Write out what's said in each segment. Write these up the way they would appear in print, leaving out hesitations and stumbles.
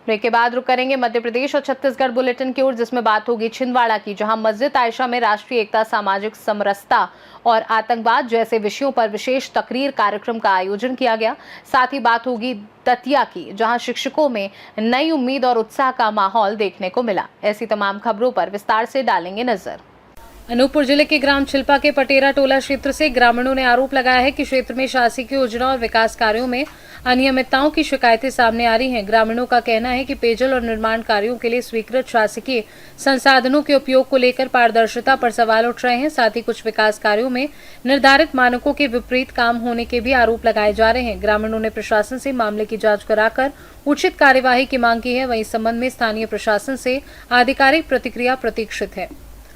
Break के बाद रुक करेंगे मध्य प्रदेश और छत्तीसगढ़ बुलेटिन की ओर, जिसमें बात होगी छिंदवाड़ा की, जहां मस्जिद आयशा में राष्ट्रीय एकता, सामाजिक समरसता और आतंकवाद जैसे विषयों पर विशेष तकरीर कार्यक्रम का आयोजन किया गया। साथ ही बात होगी दतिया की, जहां शिक्षकों में नई उम्मीद और उत्साह का माहौल देखने को मिला। ऐसी तमाम खबरों पर विस्तार से डालेंगे नजर। अनूपपुर जिले के ग्राम छिल्पा के पटेरा टोला क्षेत्र से ग्रामीणों ने आरोप लगाया है कि क्षेत्र में शासकीय योजना और विकास कार्यों में अनियमितताओं की शिकायतें सामने आ रही हैं। ग्रामीणों का कहना है कि पेयजल और निर्माण कार्यों के लिए स्वीकृत शासकीय संसाधनों के उपयोग को लेकर पारदर्शिता पर सवाल उठ रहे हैं। साथ ही कुछ विकास कार्यों में निर्धारित मानकों के विपरीत काम होने के भी आरोप लगाए जा रहे हैं। ग्रामीणों ने प्रशासन से मामले की जाँच कराकर उचित कार्यवाही की मांग की है। वहीं इस संबंध में स्थानीय प्रशासन से आधिकारिक प्रतिक्रिया प्रतीक्षित है।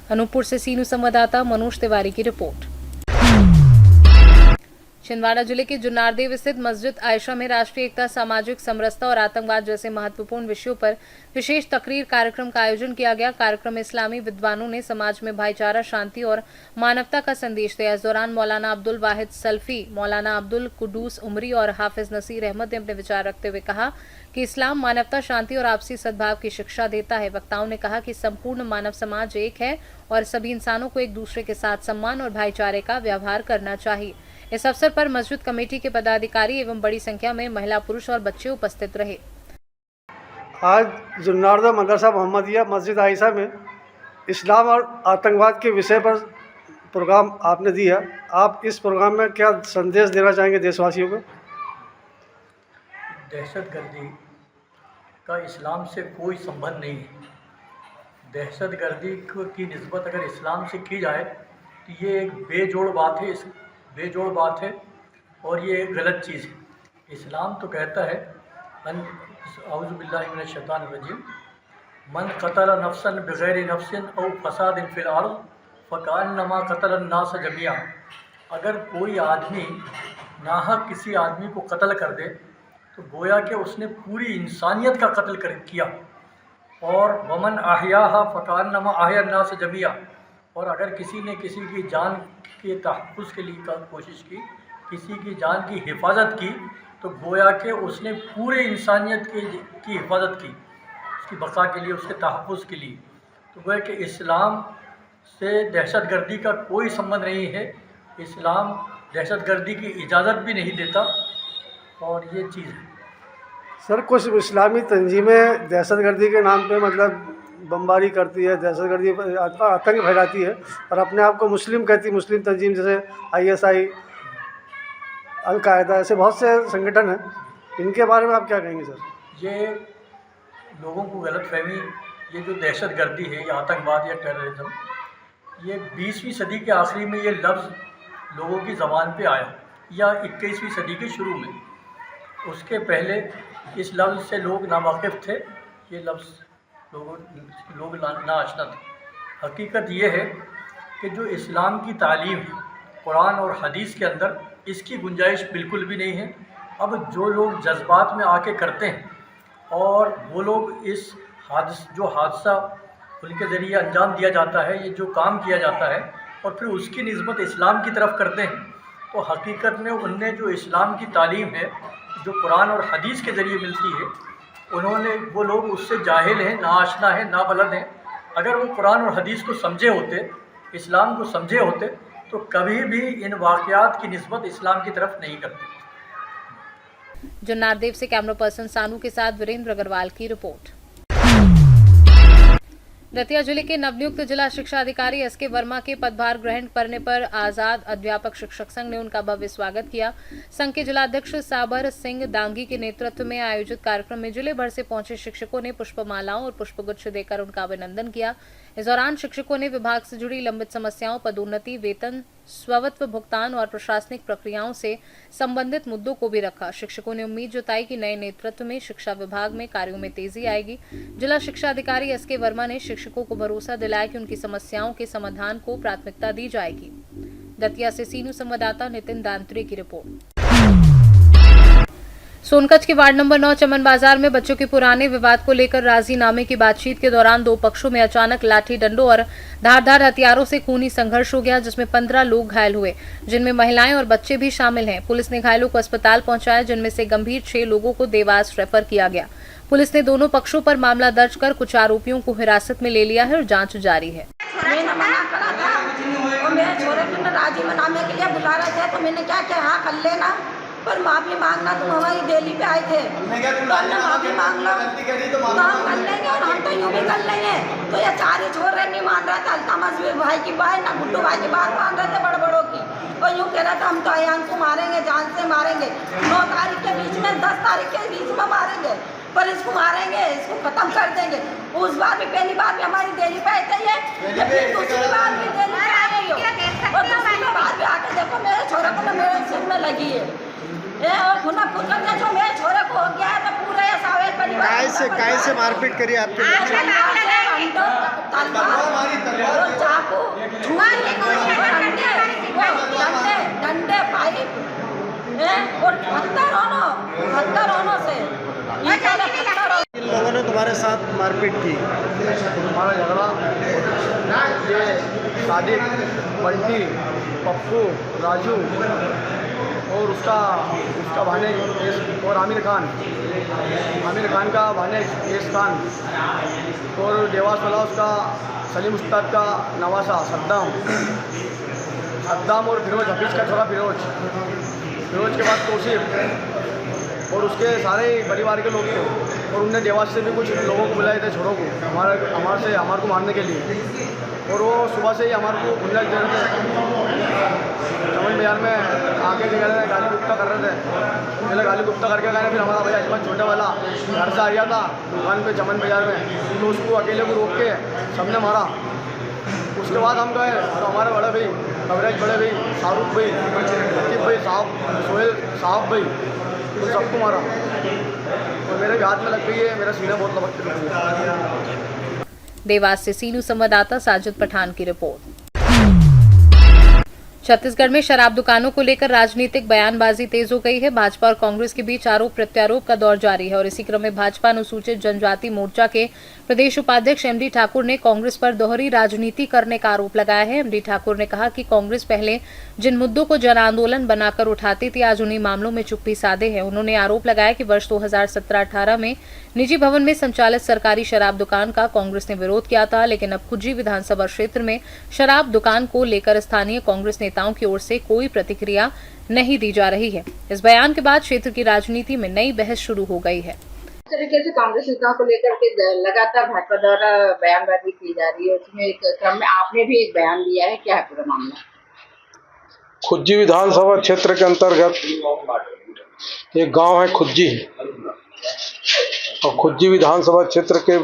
अनूपपुर से सीनू संवाददाता मनोज तिवारी की रिपोर्ट। छिंदवाड़ा जिले के जुन्नारदेव स्थित मस्जिद आयशा में राष्ट्रीय एकता, सामाजिक समरसता और आतंकवाद जैसे महत्वपूर्ण विषयों पर विशेष तकरीर कार्यक्रम का आयोजन किया गया। कार्यक्रम में इस्लामी विद्वानों ने समाज में भाईचारा, शांति और मानवता का संदेश दिया। इस दौरान मौलाना अब्दुल वाहिद सल्फी, मौलाना अब्दुल कुदूस उमरी और हाफिज नसीर अहमद ने अपने विचार रखते हुए कहा कि इस्लाम मानवता, शांति और आपसी सद्भाव की शिक्षा देता है। वक्ताओं ने कहा कि संपूर्ण मानव समाज एक है और सभी इंसानों को एक दूसरे के साथ सम्मान और भाईचारे का व्यवहार करना चाहिए। इस अवसर पर मस्जिद कमेटी के पदाधिकारी एवं बड़ी संख्या में महिला, पुरुष और बच्चे उपस्थित रहे। आज जुन्नारदेव मदरसा मोहम्मदिया मस्जिद आयशा में इस्लाम और आतंकवाद के विषय पर प्रोग्राम आपने दिया। आप इस प्रोग्राम में क्या संदेश देना चाहेंगे देशवासियों को? दहशतगर्दी का इस्लाम से कोई संबंध नहीं है। दहशतगर्दी की निस्बत अगर इस्लाम से की जाए तो ये एक बेजोड़ बात है और ये एक गलत चीज़ है। इस्लाम तो कहता है औज़ु बिल्लाहि मिनश शैतानिर रजीम, मन क़तल नफ्सन बिग़ैरि नफ्सिन औ फ़सादिन फ़िल अर्ज़ फ़कअन्नमा क़तलन नास जमिया। अगर कोई आदमी नाहक किसी आदमी को कत्ल कर दे तो गोया कि उसने पूरी इंसानियत का कत्ल किया। और वमन अहयाहा फ़कअन्नमा अहया अन्नास जमिया। और अगर किसी ने किसी की जान के तहफ़्फ़ुज़ के लिए कोशिश की, किसी की जान की हिफाजत की, तो गोया कि उसने पूरे इंसानियत की हिफाजत की, उसकी बक़ा के लिए, उसके तहफ़्फ़ुज़ के लिए। तो गोया कि इस्लाम से दहशतगर्दी का कोई संबंध नहीं है। इस्लाम दहशतगर्दी की इजाज़त भी नहीं देता और ये चीज़ है। सर, कुछ इस्लामी तंजीमें दहशतगर्दी के नाम पे मतलब बमबारी करती है, दहशतगर्दी आतंक फैलाती है और अपने आप को मुस्लिम कहती है। मुस्लिम तंजीम जैसे ISI, अल-कायदा, ऐसे बहुत से संगठन हैं। इनके बारे में आप क्या कहेंगे सर? ये लोगों को गलतफहमी, ये जो दहशतगर्दी है, ये आतंकवाद या टेररिज्म, ये 20वीं सदी के आखिरी में ये लफ्ज़ लोगों की ज़बान पे आया या 21वीं सदी के शुरू में। उसके पहले इस लफ्ज़ से लोग नावाकिफ़ थे, ये लफ्ज़ लोग नाआशना थे। हकीकत ये है कि जो इस्लाम की तालीम है कुरान और हदीस के अंदर, इसकी गुंजाइश बिल्कुल भी नहीं है। अब जो लोग जज्बात में आके करते हैं और वो लोग इस जो हादसा उनके ज़रिए अंजाम दिया जाता है, ये जो काम किया जाता है और फिर उसकी निस्बत इस्लाम की तरफ करते हैं, तो हकीकत में उनने जो इस्लाम की तालीम है, जो कुरान और हदीस के ज़रिए मिलती है, वो लोग उससे जाहिल हैं, नाआशना हैं, नाबलद हैं। अगर वो कुरान और हदीस को समझे होते, इस्लाम को समझे होते, तो कभी भी इन वाक़यात की निस्बत इस्लाम की तरफ नहीं करते। जुन्नारदेव से कैमरा पर्सन सानू के साथ वीरेंद्र अग्रवाल की रिपोर्ट। दतिया जिले के नवनियुक्त जिला शिक्षा अधिकारी SK वर्मा के पदभार ग्रहण करने पर आजाद अध्यापक शिक्षक संघ ने उनका भव्य स्वागत किया। संघ के जिलाध्यक्ष साबर सिंह दांगी के नेतृत्व में आयोजित कार्यक्रम में जिले भर से पहुंचे शिक्षकों ने पुष्पमालाओं और पुष्पगुच्छ देकर उनका अभिनंदन किया। इस दौरान शिक्षकों ने विभाग से जुड़ी लंबित समस्याओं, पदोन्नति, वेतन, स्वत्व भुगतान और प्रशासनिक प्रक्रियाओं से संबंधित मुद्दों को भी रखा। शिक्षकों ने उम्मीद जताई कि नए नेतृत्व में शिक्षा विभाग में कार्यों में तेजी आएगी। जिला शिक्षा अधिकारी SK वर्मा ने शिक्षकों को भरोसा दिलाया कि उनकी समस्याओं के समाधान को प्राथमिकता दी जाएगी। दतिया से सीनू संवाददाता नितिन दांत्रे की रिपोर्ट। सोनकच्छ के वार्ड नंबर 9 चमन बाजार में बच्चों के पुराने विवाद को लेकर राजीनामे की बातचीत के दौरान दो पक्षों में अचानक लाठी डंडों और धारदार हथियारों से खूनी संघर्ष हो गया, जिसमें 15 लोग घायल हुए, जिनमें महिलाएं और बच्चे भी शामिल हैं। पुलिस ने घायलों को अस्पताल पहुंचाया, जिनमें से गंभीर 6 लोगों को देवास रेफर किया गया। पुलिस ने दोनों पक्षों पर मामला दर्ज कर कुछ आरोपियों को हिरासत में ले लिया है और जांच जारी है। मैंने मना करा था और मेरे छोरे को राजी मनाने के लिए बुला रहे थे, तो मैंने क्या किया, हाँ कर लेना, पर माफ़ी मांगना, तुम हमारी दिल्ली पे आए थे तो हमने माफ़ी मांग लो तो हम कर लेंगे, और हम तो यूँ भी कर लेंगे। तो ये चार ही छोरे नहीं मान रहा था, अल्तामस भाई की बात ना गुड्डू भाई की बात मान रहे थे बड़ों की, और यूँ कह रहा था हम तो अयान को मारेंगे, जान से मारेंगे, 9 तारीख के बीच में 10 तारीख के बीच में मारेंगे, पर इसको मारेंगे, इसको खत्म कर देंगे। उस बार भी पहली बार भी हमारी दिल्ली पे आए थे ये, फिर दूसरी बार भी दिल्ली पे आ रही हो, और दूसरी बार भी आके देखो मेरे छोरे को मेरे सिर में लगी है और खुना खुद जो मेरे छोरे को हो गया है, तो पूरे सावेर परिवार काय से मारपीट करी आपके तलवार चाकू डंडे पाइप और पत्थरों से इन लोगों ने तुम्हारे साथ मारपीट की? हमारा झगड़ा ये सादिक, बंटी, पप्पू, राजू और उसका भाने और आमिर खान का भाने एस खान, और देवास वाला उसका सलीम उस्ताद का नवासा सद्दाम और फिरोज, हफीज़ का छोरा फिरोज के बाद तौसीफ और उसके सारे परिवार के लोग थे, और उनने देवास से भी कुछ लोगों को बुलाए थे छोरों को हमारे को मारने के लिए, और वो सुबह से ही हमारे को गुंडा दे रहे थे। चमन बाजार में आके कह रहे थे, गाली गुप्ता कर रहे थे, पहले गाली गुप्ता करके गए, फिर हमारा भैया अजमत छोटे वाला घर से आ गया था दुकान पे चमन बाजार में, तो उसको अकेले को रोक के सबने मारा। उसके बाद हम गए और हमारे बड़े भाई कवरेज, बड़े भाई शाहरुख भाई, लतीफ़ भाई साहब, सोहेल साहब भाई, तो सबको मारा, और मेरे हाथ में लग गई है, मेरा सीना बहुत लपक चुका है। देवास से सीनू संवाददाता साजिद पठान की रिपोर्ट। छत्तीसगढ़ में शराब दुकानों को लेकर राजनीतिक बयानबाजी तेज हो गई है। भाजपा और कांग्रेस के बीच आरोप प्रत्यारोप का दौर जारी है और इसी क्रम में भाजपा अनुसूचित जनजाति मोर्चा के प्रदेश उपाध्यक्ष एमडी ठाकुर ने कांग्रेस पर दोहरी राजनीति करने का आरोप लगाया है। एमडी ठाकुर ने कहा कि कांग्रेस पहले जिन मुद्दों को जन आंदोलन बनाकर उठाती थी, आज उन्हीं मामलों में चुप्पी साधे है। उन्होंने आरोप लगाया कि वर्ष 2017-18 में निजी भवन में संचालित सरकारी शराब दुकान का कांग्रेस ने विरोध किया था, लेकिन अब खुज्जी विधानसभा क्षेत्र में शराब दुकान को लेकर स्थानीय कांग्रेस नेताओं की ओर से कोई प्रतिक्रिया नहीं दी जा रही है। इस बयान के बाद क्षेत्र की राजनीति में नई बहस शुरू हो गई है। इस तरीके से कांग्रेस नेताओं को लेकर के लगातार भाजपा द्वारा बयानबाजी की जा रही है, उसमें एक क्रम में आपने भी एक बयान दिया है, क्या है पूरा मामला? खुज्जी विधानसभा क्षेत्र के अंतर्गत एक गांव है खुज्जी, और खुज्जी विधानसभा क्षेत्र के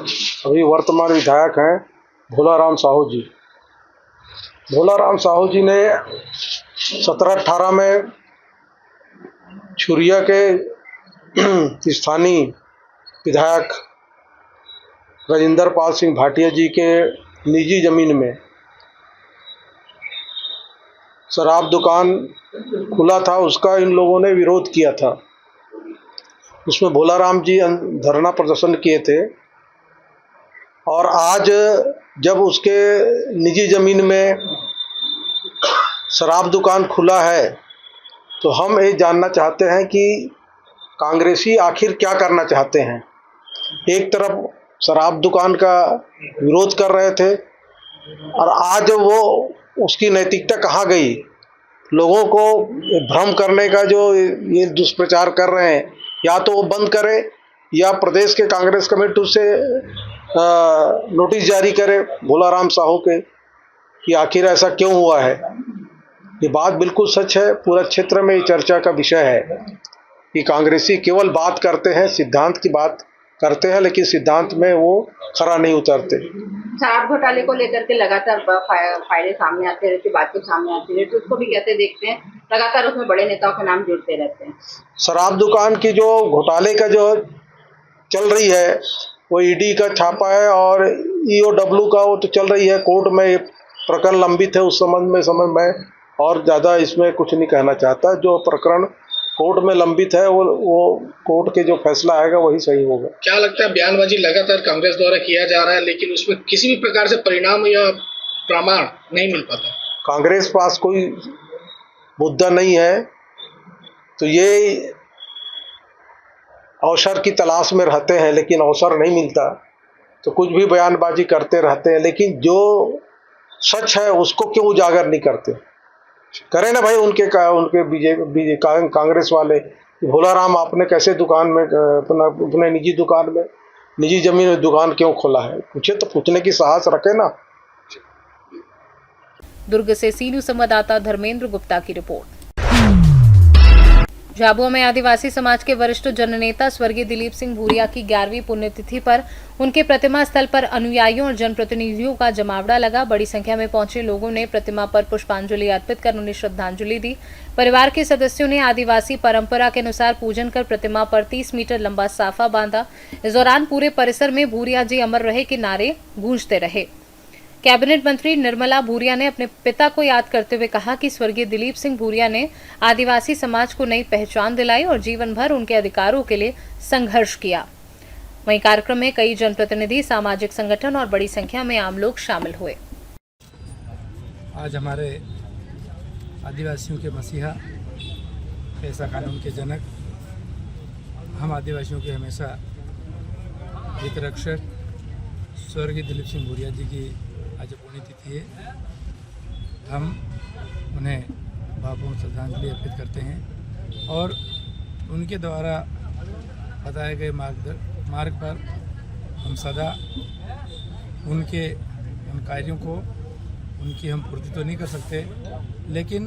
अभी वर्तमान विधायक हैं भोलाराम साहू जी। भोलाराम साहू जी ने 17-18 में छुरिया के स्थानीय विधायक राजेंद्र पाल सिंह भाटिया जी के निजी जमीन में शराब दुकान खुला था, उसका इन लोगों ने विरोध किया था। उसमें भोलाराम जी धरना प्रदर्शन किए थे, और आज जब उसके निजी ज़मीन में शराब दुकान खुला है तो हम ये जानना चाहते हैं कि कांग्रेसी आखिर क्या करना चाहते हैं। एक तरफ शराब दुकान का विरोध कर रहे थे, और आज वो उसकी नैतिकता कहाँ गई? लोगों को भ्रम करने का जो ये दुष्प्रचार कर रहे हैं, या तो वो बंद करे या प्रदेश के कांग्रेस कमेटी से नोटिस जारी करे भोलाराम साहू के कि आखिर ऐसा क्यों हुआ है। ये बात बिल्कुल सच है, पूरा क्षेत्र में ये चर्चा का विषय है कि कांग्रेसी केवल बात करते हैं, सिद्धांत की बात करते हैं, लेकिन सिद्धांत में वो खरा नहीं उतरते। शराब घोटाले को लेकर के लगातार फायदे सामने आते रहते, बातें सामने आती रहती, उसको भी कैसे देखते हैं? लगातार उसमें बड़े नेताओं के नाम जुड़ते रहते हैं। शराब दुकान की जो घोटाले का जो चल रही है वो ईडी का छापा है, और ईओडब्ल्यू का वो तो चल रही है, कोर्ट में प्रकरण लंबित है। उस समझ में और ज़्यादा इसमें कुछ नहीं कहना चाहता। जो प्रकरण कोर्ट में लंबित है वो कोर्ट के जो फैसला आएगा वही सही होगा। क्या लगता है, बयानबाजी लगातार कांग्रेस द्वारा किया जा रहा है, लेकिन उसमें किसी भी प्रकार से परिणाम या प्रमाण नहीं मिल पाता? कांग्रेस पास कोई मुद्दा नहीं है, तो ये अवसर की तलाश में रहते हैं, लेकिन अवसर नहीं मिलता तो कुछ भी बयानबाजी करते रहते हैं, लेकिन जो सच है उसको क्यों उजागर नहीं करते। करें ना भाई उनके बीजेपी कांग्रेस वाले। भोलाराम आपने कैसे दुकान में अपने निजी दुकान में, निजी जमीन में दुकान क्यों खोला है, पूछे तो पूछने की साहस रखे ना। दुर्ग से सीनू संवाददाता धर्मेंद्र गुप्ता की रिपोर्ट। झाबुआ में आदिवासी समाज के वरिष्ठ जननेता स्वर्गीय दिलीप सिंह भूरिया की 11वीं पुण्यतिथि पर उनके प्रतिमा स्थल पर अनुयायियों और जनप्रतिनिधियों का जमावड़ा लगा। बड़ी संख्या में पहुंचे लोगों ने प्रतिमा पर पुष्पांजलि अर्पित कर उन्हें श्रद्धांजलि दी। परिवार के सदस्यों ने आदिवासी परंपरा के अनुसार पूजन कर प्रतिमा पर 30 मीटर लंबा साफा बांधा। इस दौरान पूरे परिसर में भूरिया जी अमर रहे के नारे गूंजते रहे। कैबिनेट मंत्री निर्मला भूरिया ने अपने पिता को याद करते हुए कहा कि स्वर्गीय दिलीप सिंह भूरिया ने आदिवासी समाज को नई पहचान दिलाई और जीवन भर उनके अधिकारों के लिए संघर्ष किया। वहीं कार्यक्रम में कई जनप्रतिनिधि, सामाजिक संगठन और बड़ी संख्या में आम लोग शामिल हुए। आज हमारे आदिवासियों के मसीहा, पैसा कानून के जनक, हम आदिवासियों के हमेशा हितरक्षक स्वर्गीय दिलीप सिंह भूरिया जी की आज पुण्यतिथि है। हम उन्हें भावपूर्ण श्रद्धांजलि अर्पित करते हैं और उनके द्वारा बताए गए मार्ग पर हम सदा उनके उन कार्यों को, उनकी हम पूर्ति तो नहीं कर सकते, लेकिन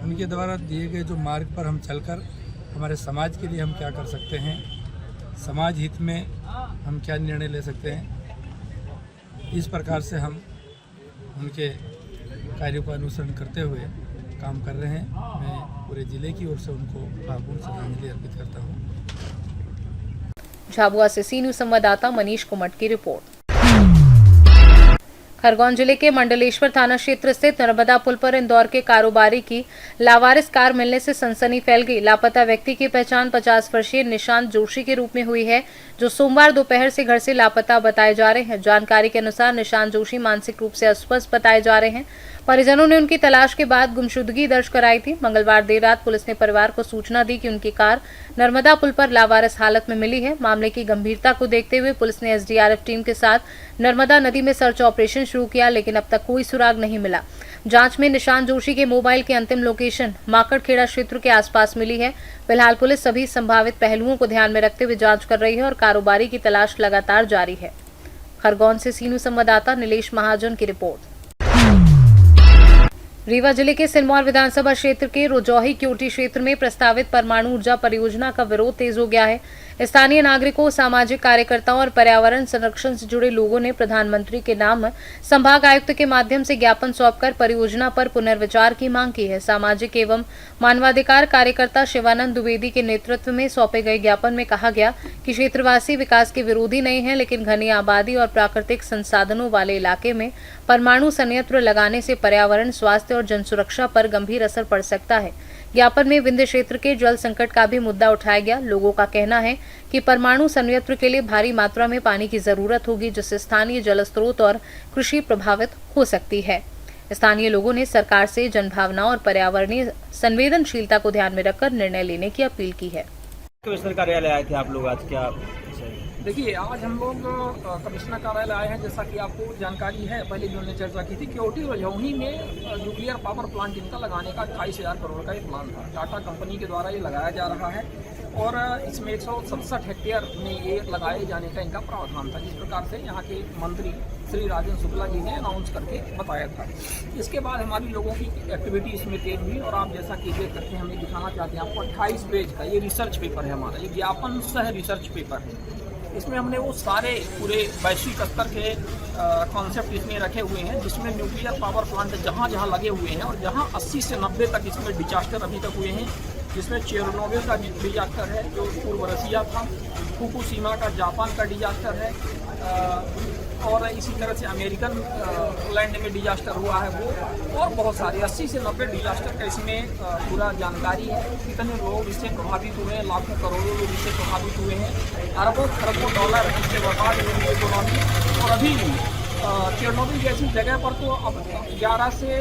उनके द्वारा दिए गए जो मार्ग पर हम चलकर हमारे समाज के लिए हम क्या कर सकते हैं, समाज हित में हम क्या निर्णय ले सकते हैं, इस प्रकार से हम उनके कार्यों का अनुसरण करते हुए काम कर रहे हैं। मैं पूरे जिले की ओर से उनको भावपूर्ण श्रद्धांजलि अर्पित करता हूँ। झाबुआ से सीनू संवाददाता मनीष कुमट की रिपोर्ट। खरगोन जिले के मंडलेश्वर थाना क्षेत्र स्थित नर्मदा पुल पर इंदौर के कारोबारी की लावारिस कार मिलने से सनसनी फैल गई। लापता व्यक्ति की पहचान 50 वर्षीय निशांत जोशी के रूप में हुई है, जो सोमवार दोपहर से घर से लापता बताए जा रहे हैं। जानकारी के अनुसार निशांत जोशी मानसिक रूप से अस्वस्थ बताए जा रहे हैं। परिजनों ने उनकी तलाश के बाद गुमशुदगी दर्ज कराई थी। मंगलवार देर रात पुलिस ने परिवार को सूचना दी कि उनकी कार नर्मदा पुल पर लावारिस हालत में मिली है। मामले की गंभीरता को देखते हुए पुलिस ने एसडीआरएफ टीम के साथ नर्मदा नदी में सर्च ऑपरेशन शुरू किया, लेकिन अब तक कोई सुराग नहीं मिला। जांच में निशांत जोशी के मोबाइल की अंतिम लोकेशन माकड़खेड़ा क्षेत्र के आसपास मिली है। फिलहाल पुलिस सभी संभावित पहलुओं को ध्यान में रखते हुए जांच कर रही है और कारोबारी की तलाश लगातार जारी है। खरगोन से सीनू संवाददाता नीलेश महाजन की रिपोर्ट। रीवा जिले के सिरमौर विधानसभा क्षेत्र के रोजौही क्योटी क्षेत्र में प्रस्तावित परमाणु ऊर्जा परियोजना का विरोध तेज हो गया है। स्थानीय नागरिकों, सामाजिक कार्यकर्ताओं और पर्यावरण संरक्षण से जुड़े लोगों ने प्रधानमंत्री के नाम संभाग आयुक्त के माध्यम से ज्ञापन सौंपकर परियोजना पर पुनर्विचार की मांग की है। सामाजिक एवं मानवाधिकार कार्यकर्ता शिवानंद द्विवेदी के नेतृत्व में सौंपे गए ज्ञापन में कहा गया कि क्षेत्रवासी विकास के विरोधी नहीं है, लेकिन घनी आबादी और प्राकृतिक संसाधनों वाले इलाके में परमाणु संयंत्र लगाने से पर्यावरण, स्वास्थ्य और जनसुरक्षा पर गंभीर असर पड़ सकता है। ज्ञापन में विंध्य क्षेत्र के जल संकट का भी मुद्दा उठाया गया। लोगों का कहना है कि परमाणु संयंत्र के लिए भारी मात्रा में पानी की जरूरत होगी, जिससे स्थानीय जल स्रोत और कृषि प्रभावित हो सकती है। स्थानीय लोगों ने सरकार से जनभावनाओं और पर्यावरणीय संवेदनशीलता को ध्यान में रखकर निर्णय लेने की अपील की है। कमिश्नर कार्यालय आए थे आप लोग, आज क्या? देखिए, आज हम लोग कमिश्नर कार्यालय आए हैं। जैसा कि आपको जानकारी है, पहले भी हमने चर्चा की थी, क्योटी रजौनी में न्यूक्लियर पावर प्लांट इनका लगाने का 28,000 करोड़ का एक प्लान था। टाटा कंपनी के द्वारा ये लगाया जा रहा है और इसमें 167 हेक्टेयर में ये लगाए जाने का इनका प्रावधान था, जिस प्रकार से यहाँ के मंत्री श्री राजेंद्र शुक्ला जी ने अनाउंस करके बताया था। इसके बाद हमारी लोगों की एक्टिविटी इसमें तेज हुई और आप जैसा कि देख सकते हैं, हम ये दिखाना चाहते हैं आपको 28 पेज का ये रिसर्च पेपर है हमारा, ये ज्ञापन सह रिसर्च पेपर है। इसमें हमने वो सारे पूरे वैश्विक स्तर के कॉन्सेप्ट इसमें रखे हुए हैं, जिसमें न्यूक्लियर पावर प्लांट जहाँ जहाँ लगे हुए हैं और जहाँ 80 से 90 तक इसमें डिजास्टर अभी तक हुए हैं, जिसमें चेरनोबिल का डिजास्टर है जो पूर्व रसिया था, फुकुशिमा का जापान का डिजास्टर है और इसी तरह से अमेरिकन लैंड में डिजास्टर हुआ है वो, और बहुत सारे 80 से 90 डिजास्टर का इसमें पूरा जानकारी है। कितने लोग इससे प्रभावित हुए हैं, लाखों करोड़ों लोग इससे प्रभावित हुए हैं, अरबों खरबों डॉलर इससे बर्बाद हुई इकोनॉमी। और अभी भी चेरनोबिल जैसी जगह पर तो अब 11 से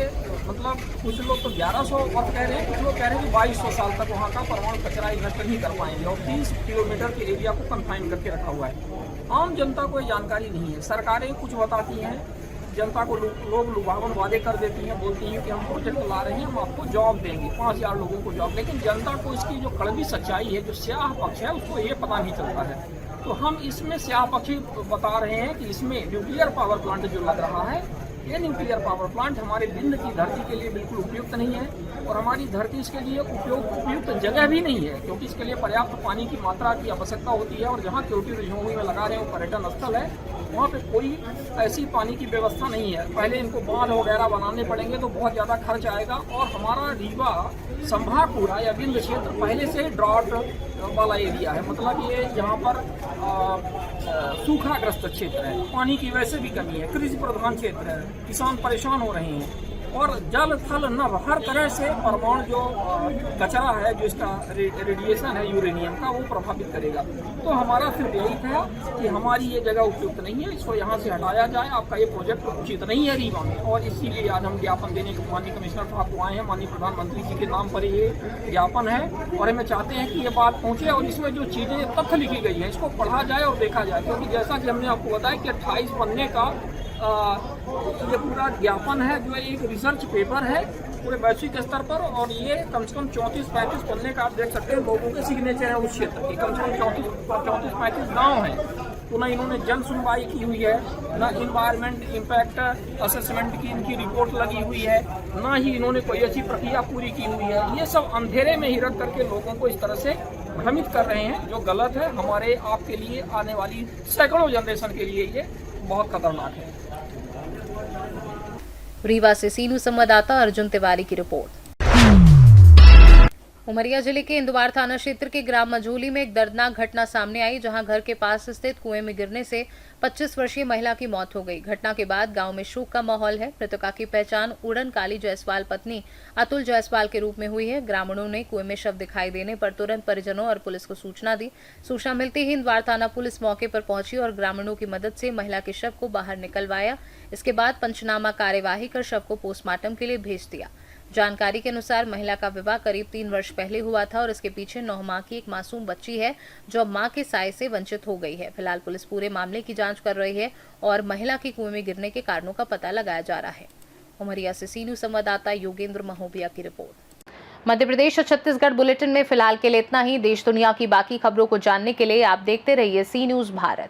मतलब कुछ लोग तो 1100 वक्त कह रहे हैं, कुछ लोग कह रहे हैं कि 2200 साल तक वहाँ का परमाणु कचरा इन्वेस्ट नहीं कर पाएंगे और 30 किलोमीटर के एरिया को कन्फाइन करके रखा हुआ है। आम जनता को ये जानकारी नहीं है। सरकारें कुछ बताती हैं, जनता को लोग लुभावन वादे कर देती हैं, बोलती हैं कि हम प्रोजेक्ट ला रहे हैं, हम आपको जॉब देंगे, 5000 लोगों को जॉब, लेकिन जनता को इसकी जो कड़वी सच्चाई है, जो स्याह पक्ष है, उसको ये पता नहीं चलता है। तो हम इसमें स्याह पक्ष बता रहे हैं कि इसमें न्यूक्लियर पावर प्लांट जो लग रहा है, ये न्यूक्लियर पावर प्लांट हमारे विंध्य की धरती के लिए बिल्कुल उपयुक्त नहीं है और हमारी धरती इसके लिए उपयुक्त जगह भी नहीं है, क्योंकि इसके लिए पर्याप्त पानी की मात्रा की आवश्यकता होती है। और जहाँ केवटी रिझोंगी में लगा रहे हैं वो पर्यटन स्थल है, वहाँ पे कोई ऐसी पानी की व्यवस्था नहीं है। पहले इनको बांध वगैरह बनाने पड़ेंगे तो बहुत ज़्यादा खर्च आएगा और हमारा रीवा संभाग पूरा या विंध्य क्षेत्र पहले से ड्रॉट वाला एरिया है, मतलब ये यहाँ पर सूखाग्रस्त क्षेत्र है, पानी की वैसे भी कमी है, कृषि प्रधान क्षेत्र है, किसान परेशान हो रहे हैं और जल थल नभ हर तरह से परमाणु जो कचरा है, जो इसका रेडिएशन है यूरेनियम का, वो प्रभावित करेगा। तो हमारा सिर्फ यही था कि हमारी ये जगह उपयुक्त नहीं है, इसको यहाँ से हटाया जाए, आपका ये प्रोजेक्ट उचित नहीं है रीवा में। और इसीलिए आज हम ज्ञापन देने के माननीय कमिश्नर साहब को आए हैं, माननीय प्रधानमंत्री जी के नाम पर ये ज्ञापन है और हमें चाहते हैं कि ये बात पहुँचे और इसमें जो चीज़ें तथ्य लिखी गई हैं इसको पढ़ा जाए और देखा जाए, क्योंकि जैसा कि हमने आपको बताया कि 28 पन्ने का ये पूरा ज्ञापन है, जो एक रिसर्च पेपर है पूरे वैश्विक स्तर पर, और ये कम से कम 34-35 पन्ने का आप देख सकते हैं लोगों के सिग्नेचर है उस क्षेत्र की, कम से कम 34-35 गाँव हैं। तो ना इन्होंने जन सुनवाई की हुई है, ना इन्वायरमेंट इम्पैक्ट असेसमेंट की इनकी रिपोर्ट लगी हुई है, ना ही इन्होंने कोई ऐसी प्रक्रिया पूरी की हुई है। ये सब अंधेरे में ही रख करके लोगों को इस तरह से भ्रमित कर रहे हैं, जो गलत है। हमारे आपके लिए आने वाली सैकड़ों जनरेशन के लिए ये बहुत खतरनाक है। रीवा से सीनू संवाददाता अर्जुन तिवारी की रिपोर्ट। उमरिया जिले के इंदुवार थाना क्षेत्र के ग्राम मझोली में एक दर्दनाक घटना सामने आई, जहां घर के पास स्थित कुएं में गिरने से 25 वर्षीय महिला की मौत हो गई। घटना के बाद गांव में शोक का माहौल है। मृतका की पहचान उड़न काली जायसवाल पत्नी अतुल जायसवाल के रूप में हुई है। ग्रामीणों ने कुएं में शव दिखाई देने पर तुरंत परिजनों और पुलिस को सूचना दी। सूचना मिलते ही इंदवार थाना पुलिस मौके पर पहुंची और ग्रामीणों की मदद से महिला के शव को बाहर निकलवाया। इसके बाद पंचनामा कार्यवाही कर शव को पोस्टमार्टम के लिए भेज दिया। जानकारी के अनुसार महिला का विवाह करीब 3 वर्ष पहले हुआ था और इसके पीछे 9 माह की एक मासूम बच्ची है, जो अब मां के साये से वंचित हो गई है। फिलहाल पुलिस पूरे मामले की जांच कर रही है और महिला के कुएं में गिरने के कारणों का पता लगाया जा रहा है। उमरिया से सीनू संवाददाता योगेंद्र महोबिया की रिपोर्ट। मध्य प्रदेश और छत्तीसगढ़ बुलेटिन में फिलहाल के लिए इतना ही। देश दुनिया की बाकी खबरों को जानने के लिए आप देखते रहिए सी न्यूज़ भारत।